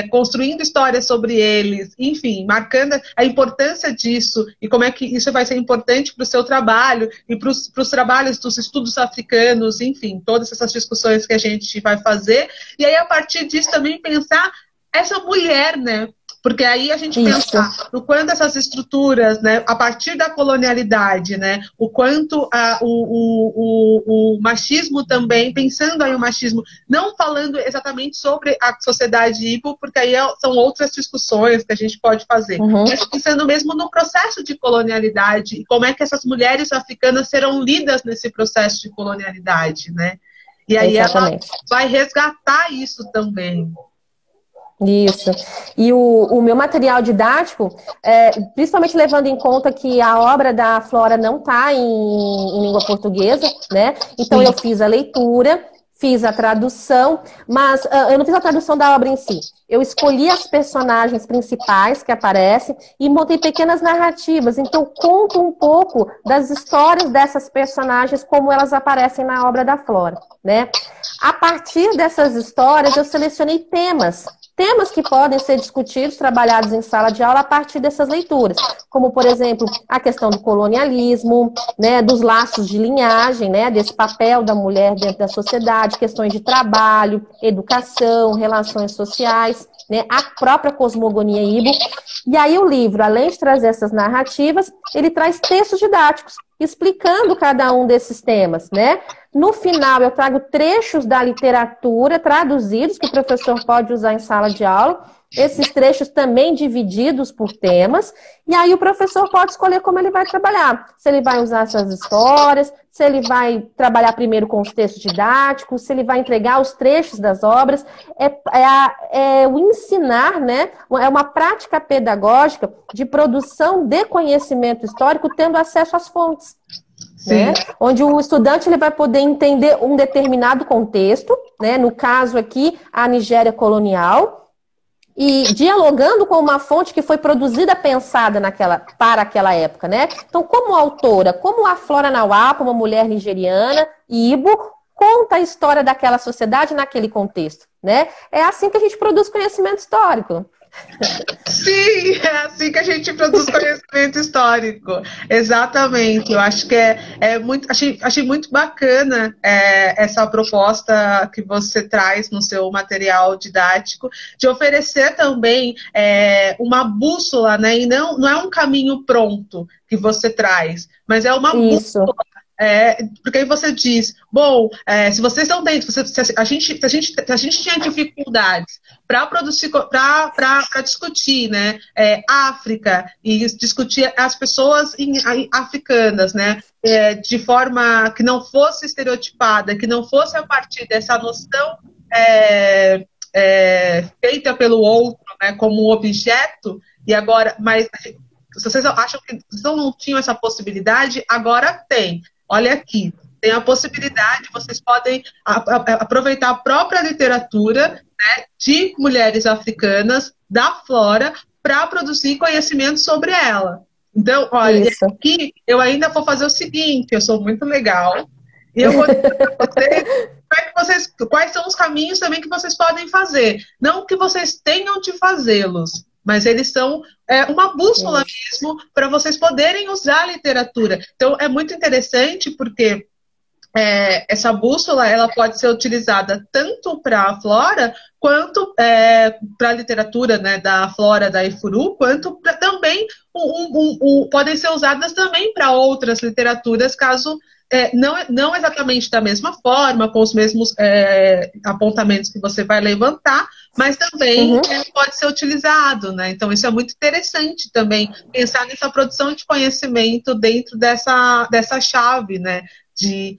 construindo histórias sobre eles, enfim, marcando a importância disso e como é que isso vai ser importante para o seu trabalho e para os trabalhos dos estudos africanos, enfim, todas essas discussões que a gente vai fazer. E aí, a partir disso, também pensar essa mulher, né? Porque aí a gente pensa no quanto essas estruturas, né, a partir da colonialidade, né, o quanto o machismo também, pensando aí o machismo, não falando exatamente sobre a sociedade Ibo, porque aí são outras discussões que a gente pode fazer, mas pensando mesmo no processo de colonialidade e como é que essas mulheres africanas serão lidas nesse processo de colonialidade, né? E aí Exatamente. ela vai resgatar isso também. Isso. E o meu material didático, principalmente levando em conta que a obra da Flora não está em língua portuguesa, né? Então eu fiz a leitura, fiz a tradução, mas eu não fiz a tradução da obra em si. Eu escolhi as personagens principais que aparecem e montei pequenas narrativas. Então, eu conto um pouco das histórias dessas personagens, como elas aparecem na obra da Flora, né? A partir dessas histórias, eu selecionei temas que podem ser discutidos, trabalhados em sala de aula a partir dessas leituras, como, por exemplo, a questão do colonialismo, né, dos laços de linhagem, né, desse papel da mulher dentro da sociedade, questões de trabalho, educação, relações sociais, né, a própria cosmogonia Ibo. E aí o livro, além de trazer essas narrativas, ele traz textos didáticos, explicando cada um desses temas, né? No final, eu trago trechos da literatura traduzidos, que o professor pode usar em sala de aula, esses trechos também divididos por temas, e aí o professor pode escolher como ele vai trabalhar. Se ele vai usar essas histórias, se ele vai trabalhar primeiro com os textos didáticos, se ele vai entregar os trechos das obras. É o ensinar, né? É uma prática pedagógica de produção de conhecimento histórico, tendo acesso às fontes. Né? Onde o estudante ele vai poder entender um determinado contexto, né? No caso aqui, a Nigéria colonial, e dialogando com uma fonte que foi produzida, pensada para aquela época, né? Então, como autora, como a Flora Nawapa, uma mulher nigeriana, Ibo, conta a história daquela sociedade naquele contexto, né? É assim que a gente produz conhecimento histórico. Sim, é assim que a gente produz conhecimento histórico. Exatamente. Eu acho que achei muito bacana essa proposta que você traz no seu material didático, de oferecer também uma bússola, né? E não é um caminho pronto que você traz, mas é uma bússola. Porque aí você diz, bom, se vocês não têm, se a gente tinha dificuldades para produzir, para discutir, né, África e discutir as pessoas africanas, né, de forma que não fosse estereotipada, que não fosse a partir dessa noção feita pelo outro, né, como um objeto, e agora, mas se vocês acham que vocês não tinham essa possibilidade, agora tem. Olha aqui, tem a possibilidade, vocês podem aproveitar a própria literatura, né, de mulheres africanas, da Flora, para produzir conhecimento sobre ela. Então, olha, aqui eu ainda vou fazer o seguinte, eu sou muito legal, e eu vou dizer para vocês quais são os caminhos também que vocês podem fazer. Não que vocês tenham de fazê-los, mas eles são uma bússola mesmo para vocês poderem usar a literatura. Então, é muito interessante porque essa bússola ela pode ser utilizada tanto para a Flora, quanto para a literatura, né, da Flora, da Ifuru, quanto também podem ser usadas também para outras literaturas, caso não exatamente da mesma forma, com os mesmos apontamentos que você vai levantar, mas também pode ser utilizado, né? Então isso é muito interessante também, pensar nessa produção de conhecimento dentro dessa chave, né? De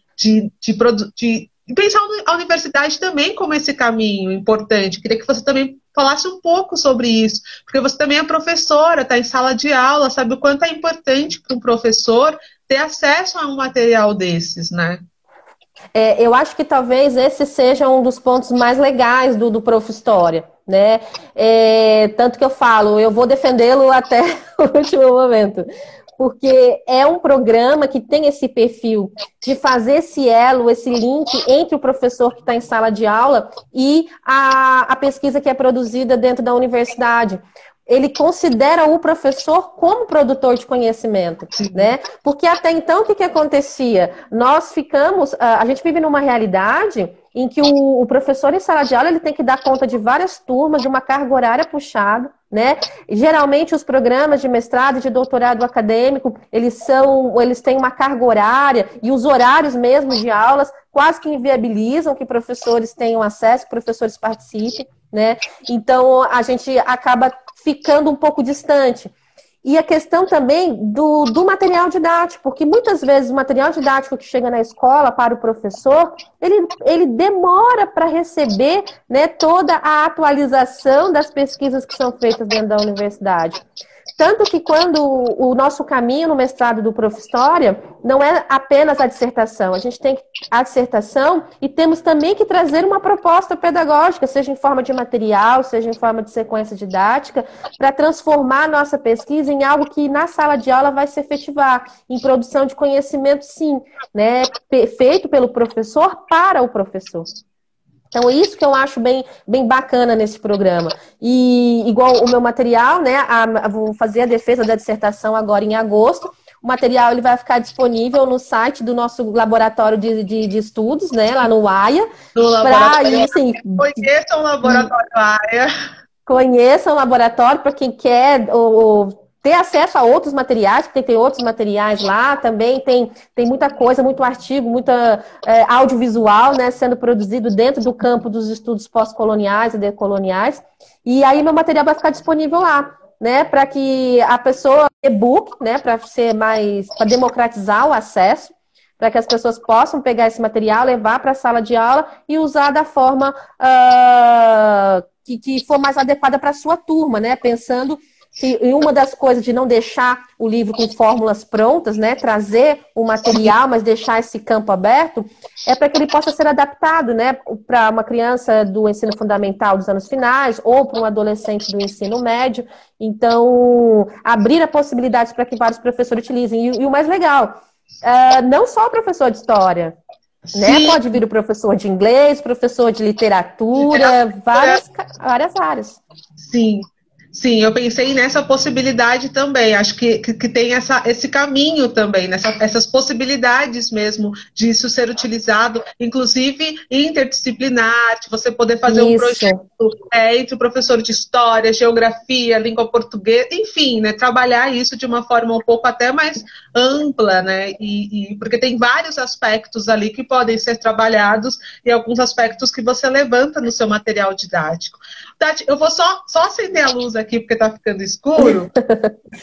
pensar a universidade também como esse caminho importante. Queria que você também falasse um pouco sobre isso, porque você também é professora, está em sala de aula, sabe o quanto é importante para um professor ter acesso a um material desses, né? Eu acho que talvez esse seja um dos pontos mais legais do Prof. História, né? Tanto que eu falo, eu vou defendê-lo até o último momento, porque é um programa que tem esse perfil de fazer esse elo, esse link entre o professor que está em sala de aula e a pesquisa que é produzida dentro da universidade. Ele considera o professor como produtor de conhecimento, né? Porque até então, o que acontecia? A gente vive numa realidade em que o professor em sala de aula ele tem que dar conta de várias turmas, de uma carga horária puxada, né? Geralmente os programas de mestrado e de doutorado acadêmico, eles têm uma carga horária e os horários mesmo de aulas quase que inviabilizam que professores tenham acesso, que professores participem, né? Então a gente acaba ficando um pouco distante. E a questão também do material didático, porque muitas vezes o material didático que chega na escola para o professor, ele demora para receber, né, toda a atualização das pesquisas que são feitas dentro da universidade. Tanto que quando o nosso caminho no mestrado do Prof. História não é apenas a dissertação, a gente tem a dissertação e temos também que trazer uma proposta pedagógica, seja em forma de material, seja em forma de sequência didática, para transformar a nossa pesquisa em algo que na sala de aula vai se efetivar, em produção de conhecimento, sim, né, feito pelo professor para o professor. Então, isso que eu acho bem bacana nesse programa. E, igual o meu material, né, vou fazer a defesa da dissertação agora em agosto. O material ele vai ficar disponível no site do nosso laboratório de estudos, né, lá no AIA. Assim, conheçam o laboratório AIA. Conheçam o laboratório para quem quer ter acesso a outros materiais, porque tem outros materiais lá também, tem muita coisa, muito artigo, muita audiovisual, né, sendo produzido dentro do campo dos estudos pós-coloniais e decoloniais. E aí meu material vai ficar disponível lá, né, para que a pessoa, e-book, né, para democratizar o acesso, para que as pessoas possam pegar esse material, levar para a sala de aula e usar da forma que for mais adequada para a sua turma, né, pensando que uma das coisas de não deixar o livro com fórmulas prontas, né, trazer o material, mas deixar esse campo aberto, é para que ele possa ser adaptado, né, para uma criança do ensino fundamental dos anos finais ou para um adolescente do ensino médio. Então, abrir a possibilidade para que vários professores utilizem. E o mais legal, não só o professor de história, né, pode vir o professor de inglês, professor de literatura, várias áreas. Sim. Sim, eu pensei nessa possibilidade também. Acho que tem esse caminho também, essas possibilidades mesmo de isso ser utilizado, inclusive interdisciplinar, de você poder fazer um projeto entre o professor de história, geografia, língua portuguesa, enfim, né, trabalhar isso de uma forma um pouco até mais ampla, né, porque tem vários aspectos ali que podem ser trabalhados e alguns aspectos que você levanta no seu material didático. Tati, eu vou só acender a luz aqui, porque tá ficando escuro,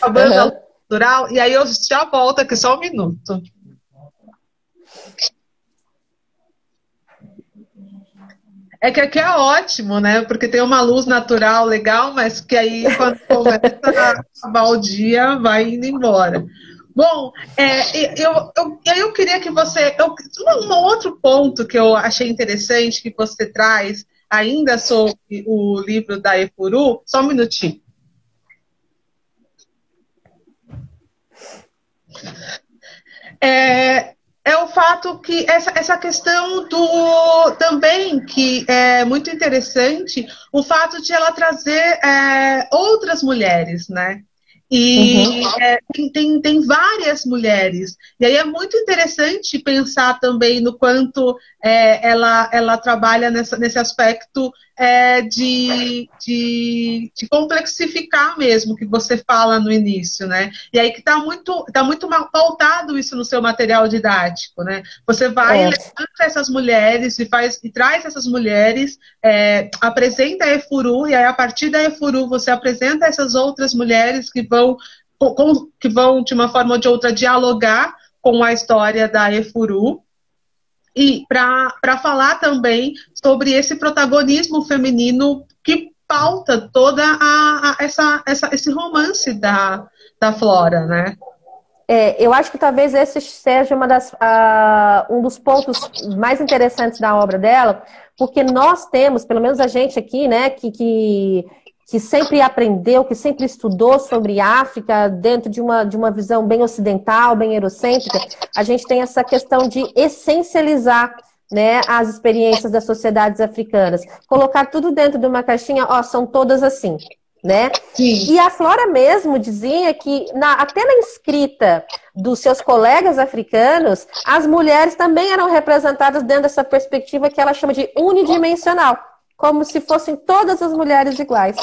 acabando a luz natural, e aí eu já volto aqui, só um minuto. É que aqui é ótimo, né? Porque tem uma luz natural legal, mas que aí quando começa a acabar o dia, vai indo embora. Bom, eu queria que você... Um outro ponto que eu achei interessante que você traz ainda sobre o livro da Efuru, só um minutinho. É o fato que essa questão também, que é muito interessante, o fato de ela trazer outras mulheres, né? E tem várias mulheres. E aí é muito interessante pensar também no quanto ela trabalha nesse aspecto de complexificar mesmo, que você fala no início, né? E aí que está muito mal pautado isso no seu material didático, né? Você vai levando essas mulheres e traz essas mulheres, apresenta a Efuru, e aí a partir da Efuru você apresenta essas outras mulheres que vão de uma forma ou de outra dialogar com a história da Efuru. E para falar também sobre esse protagonismo feminino que pauta toda esse romance da Flora, né? Eu acho que talvez esse seja um dos pontos mais interessantes da obra dela, porque nós temos, pelo menos a gente aqui, né, que sempre aprendeu, que sempre estudou sobre África dentro de uma visão bem ocidental, bem eurocêntrica, a gente tem essa questão de essencializar, né, as experiências das sociedades africanas. Colocar tudo dentro de uma caixinha, são todas assim, né? Sim. E a Flora mesmo dizia que até na escrita dos seus colegas africanos, as mulheres também eram representadas dentro dessa perspectiva que ela chama de unidimensional, como se fossem todas as mulheres iguais.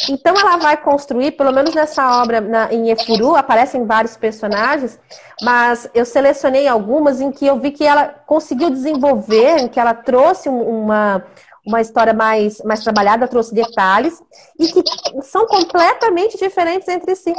Então ela vai construir, pelo menos nessa obra em Efuru, aparecem vários personagens, mas eu selecionei algumas em que eu vi que ela conseguiu desenvolver, em que ela trouxe uma história mais trabalhada, trouxe detalhes, e que são completamente diferentes entre si.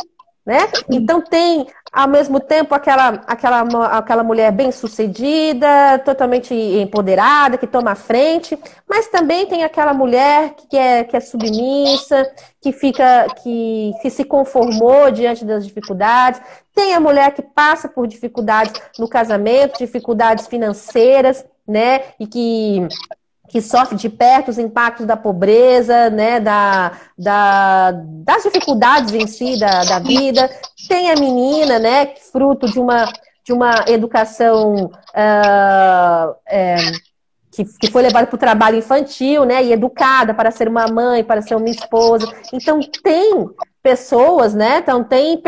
né? Então tem, ao mesmo tempo, aquela mulher bem-sucedida, totalmente empoderada, que toma a frente, mas também tem aquela mulher que é submissa, que se conformou diante das dificuldades. Tem a mulher que passa por dificuldades no casamento, dificuldades financeiras, né? E que sofre de perto os impactos da pobreza, né, das dificuldades em si da vida. Tem a menina, né, fruto de uma educação que foi levada para o trabalho infantil, né, e educada para ser uma mãe, para ser uma esposa. Então tem pessoas, né? Então tem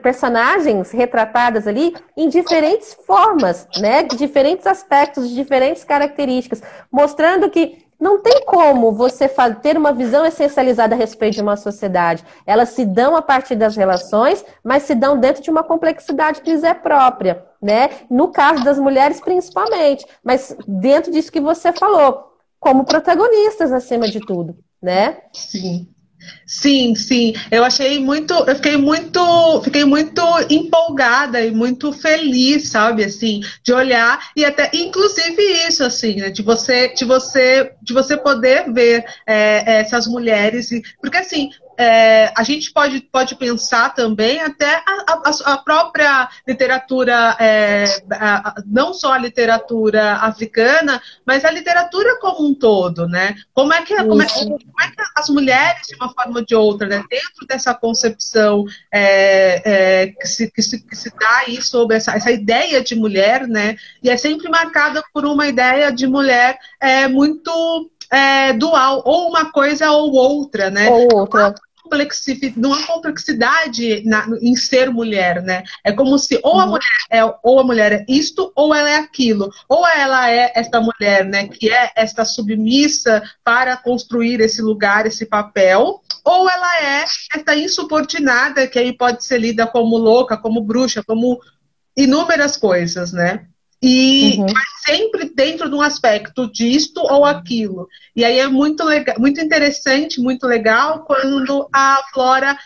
personagens retratadas ali em diferentes formas, né? De diferentes aspectos, de diferentes características, mostrando que não tem como você ter uma visão essencializada a respeito de uma sociedade. Elas se dão a partir das relações, mas se dão dentro de uma complexidade que lhes é própria, né? No caso das mulheres, principalmente, mas dentro disso que você falou, como protagonistas acima de tudo, né? Sim. Sim, sim. Eu fiquei muito empolgada e muito feliz, sabe, assim, de olhar e até, inclusive isso, assim, né, de você poder ver essas mulheres, porque assim, a gente pode pensar também até a própria literatura, não só a literatura africana, mas a literatura como um todo, né? Como é que as mulheres, de uma forma ou de outra, né, dentro dessa concepção que se dá aí sobre essa ideia de mulher, né? E é sempre marcada por uma ideia de mulher muito dual, ou uma coisa ou outra, né? Ou outra. Não há complexidade em ser mulher, né? É como se ou a mulher é isto ou ela é aquilo, ou ela é esta mulher, né, que é esta submissa para construir esse lugar, esse papel, ou ela é esta insubordinada que aí pode ser lida como louca, como bruxa, como inúmeras coisas, né? Mas sempre dentro de um aspecto disto ou aquilo. E aí é muito legal, muito interessante, muito legal quando a Flora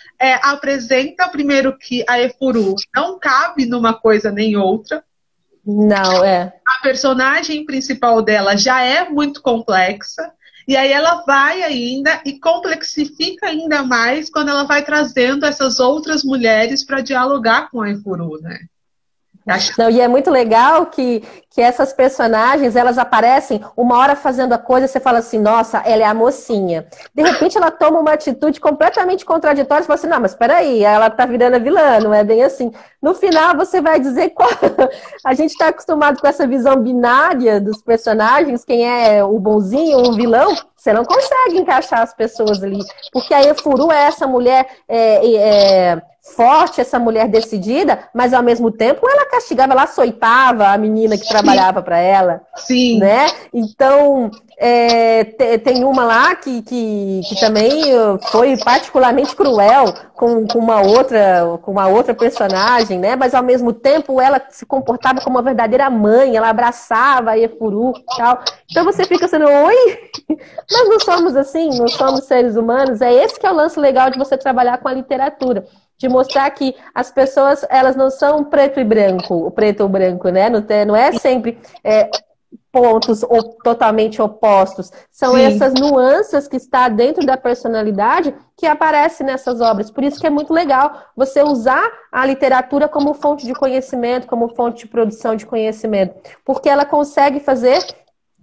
apresenta primeiro que a Efuru não cabe numa coisa nem outra. Não, A personagem principal dela já é muito complexa. E aí ela vai ainda e complexifica ainda mais quando ela vai trazendo essas outras mulheres para dialogar com a Efuru, né? Não, e é muito legal que essas personagens, elas aparecem uma hora fazendo a coisa, você fala assim, nossa, ela é a mocinha. De repente ela toma uma atitude completamente contraditória, você fala assim, não, mas peraí, ela tá virando a vilã, não é bem assim. No final você vai dizer qual... A gente está acostumado com essa visão binária dos personagens, quem é o bonzinho, o vilão, você não consegue encaixar as pessoas ali, porque a Efuru é essa mulher forte, essa mulher decidida, mas ao mesmo tempo ela castigava, ela açoitava a menina que trabalhava para ela. Sim. Né? Então, tem uma lá que também foi particularmente cruel com uma outra personagem, né? Mas ao mesmo tempo ela se comportava como uma verdadeira mãe, ela abraçava a Efuru e tal. Então você fica assim, oi? Nós não somos assim, não somos seres humanos. É esse que é o lance legal de você trabalhar com a literatura. De mostrar que as pessoas, elas não são preto ou branco, né? Não é sempre pontos totalmente opostos. São essas nuances que está dentro da personalidade que aparecem nessas obras. Por isso que é muito legal você usar a literatura como fonte de conhecimento, como fonte de produção de conhecimento. Porque ela consegue fazer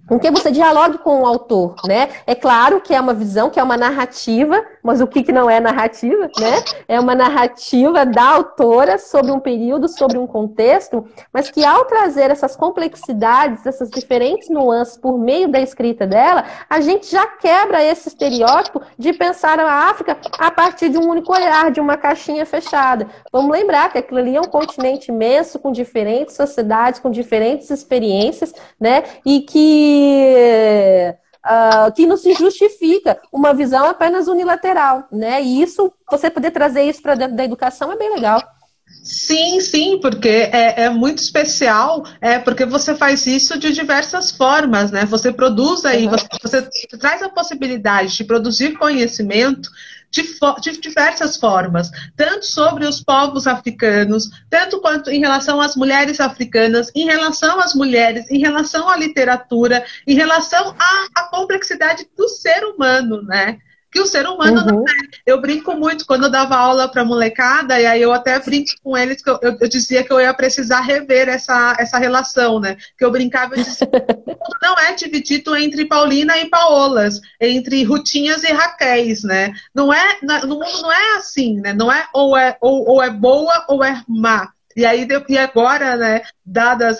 com que você dialogue com o autor, né? É claro que é uma visão, que é uma narrativa, mas o que não é narrativa, né? É uma narrativa da autora sobre um período, sobre um contexto, mas que ao trazer essas complexidades, essas diferentes nuances por meio da escrita dela, a gente já quebra esse estereótipo de pensar a África a partir de um único olhar, de uma caixinha fechada. Vamos lembrar que aquilo ali é um continente imenso, com diferentes sociedades, com diferentes experiências, né? E que não se justifica uma visão apenas unilateral, né? E isso, você poder trazer isso para dentro da educação é bem legal. Sim, sim, porque é muito especial, porque você faz isso de diversas formas, né? Você produz aí, você traz a possibilidade de produzir conhecimento de diversas formas, tanto sobre os povos africanos, tanto quanto em relação às mulheres africanas, em relação às mulheres, em relação à literatura, em relação à complexidade do ser humano, né? Que o ser humano não é. Eu brinco muito quando eu dava aula para molecada, e aí eu até brinco com eles que eu dizia que eu ia precisar rever essa relação, né? Que eu brincava e dizia, o mundo não é dividido entre Paulina e Paolas, entre Rutinhas e Raquéis, né? Não é, no mundo não é assim, né? Não é ou é boa ou é má. E aí e agora, né, dadas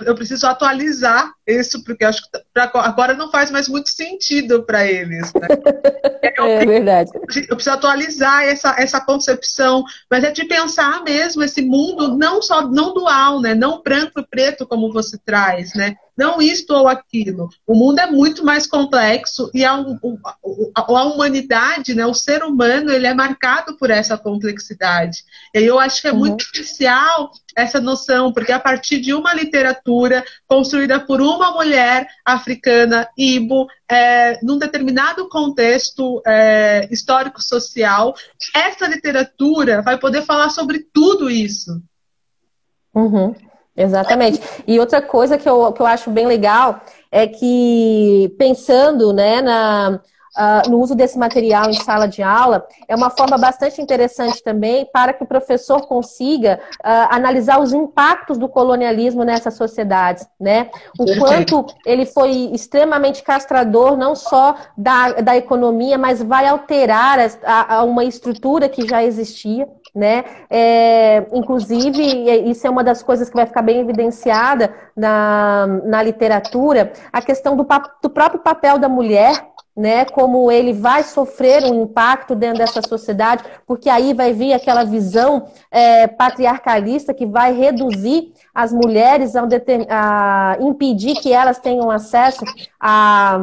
eu preciso atualizar isso, porque acho que agora não faz mais muito sentido para eles, né? É verdade. Eu preciso atualizar essa concepção, mas é de pensar mesmo esse mundo não dual, né? Não branco e preto como você traz, né? Não isto ou aquilo. O mundo é muito mais complexo e a humanidade, né? O ser humano, ele é marcado por essa complexidade. E eu acho que é muito especial essa noção, porque a partir de uma literatura construída por uma mulher africana, Ibo, num determinado contexto histórico-social, essa literatura vai poder falar sobre tudo isso. Exatamente. E outra coisa que eu acho bem legal é que, pensando, né, no uso desse material em sala de aula, é uma forma bastante interessante também para que o professor consiga analisar os impactos do colonialismo nessas sociedades, né? O quanto ele foi extremamente castrador, não só da economia, mas vai alterar uma estrutura que já existia, né? Inclusive, isso é uma das coisas que vai ficar bem evidenciada na literatura, a questão do próprio papel da mulher, né, como ele vai sofrer um impacto dentro dessa sociedade, porque aí vai vir aquela visão patriarcalista que vai reduzir as mulheres a impedir que elas tenham acesso a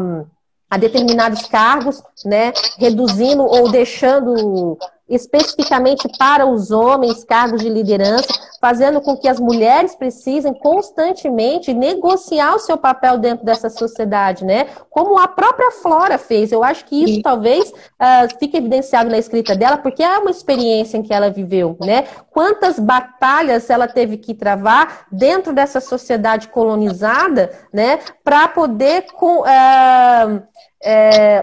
determinados cargos, né, reduzindo ou deixando especificamente para os homens cargos de liderança, fazendo com que as mulheres precisem constantemente negociar o seu papel dentro dessa sociedade, né? Como a própria Flora fez. Eu acho que isso talvez fique evidenciado na escrita dela, porque é uma experiência em que ela viveu, né? Quantas batalhas ela teve que travar dentro dessa sociedade colonizada, né? Para poder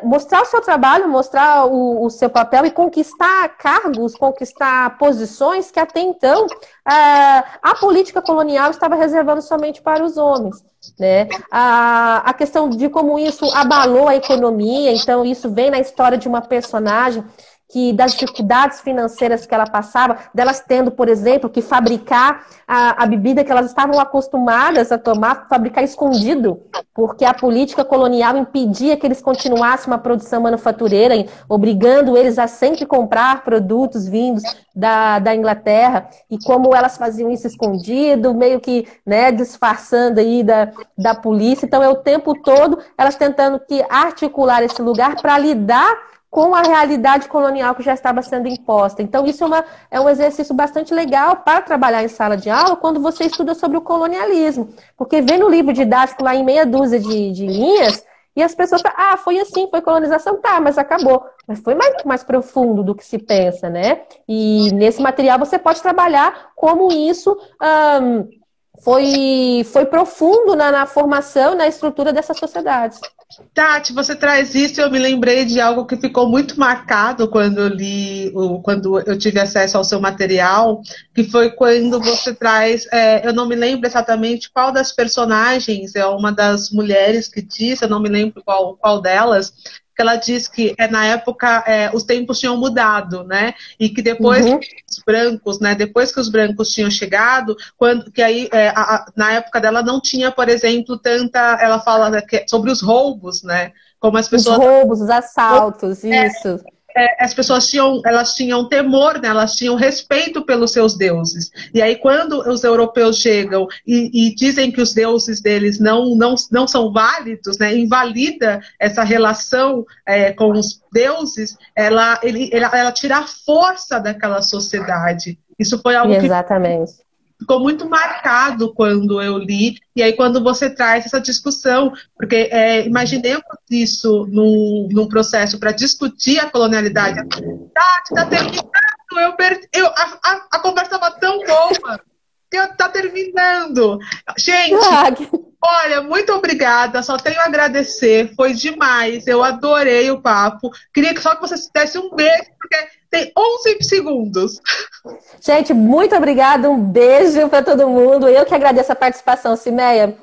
mostrar o seu trabalho, mostrar o seu papel e conquistar cargos, conquistar posições que até então a política colonial estava reservando somente para os homens, né? A questão de como isso abalou a economia, então isso vem na história de uma personagem das dificuldades financeiras que ela passava, delas tendo, por exemplo, que fabricar a bebida que elas estavam acostumadas a tomar, fabricar escondido, porque a política colonial impedia que eles continuassem uma produção manufatureira, obrigando eles a sempre comprar produtos vindos da Inglaterra, e como elas faziam isso escondido, meio que, né, disfarçando aí da polícia. Então é o tempo todo elas tentando articular esse lugar para lidar com a realidade colonial que já estava sendo imposta. Então, isso é um exercício bastante legal para trabalhar em sala de aula quando você estuda sobre o colonialismo. Porque vem no livro didático lá em meia dúzia de linhas, e as pessoas falam, foi assim, foi colonização, tá, mas acabou. Mas foi muito mais profundo do que se pensa, né? E nesse material você pode trabalhar como isso foi profundo na formação, na estrutura dessas sociedades. Tati, você traz isso e eu me lembrei de algo que ficou muito marcado quando eu tive acesso ao seu material, que foi quando você traz, eu não me lembro exatamente qual das personagens, é uma das mulheres que diz, eu não me lembro qual delas, que ela diz que na época os tempos tinham mudado, né? E que depois os brancos, né? Depois que os brancos tinham chegado, na época dela não tinha, por exemplo, ela fala sobre os roubos, né? Como as pessoas. Os roubos, os assaltos, isso. as pessoas tinham temor, né? Elas tinham respeito pelos seus deuses. E aí, quando os europeus chegam e dizem que os deuses deles não são válidos, né? Invalida essa relação com os deuses, ela tira a força daquela sociedade. Isso foi algo Exatamente. que ficou muito marcado quando eu li, e aí quando você traz essa discussão, porque imaginemos isso num processo para discutir a colonialidade. Tá terminando, a conversa estava tão boa, que tá terminando. Gente, olha, muito obrigada, só tenho a agradecer, foi demais, eu adorei o papo, queria só que você desse um beijo, porque tem 11 segundos. Gente, muito obrigada, um beijo para todo mundo. Eu que agradeço a participação, Cimeia.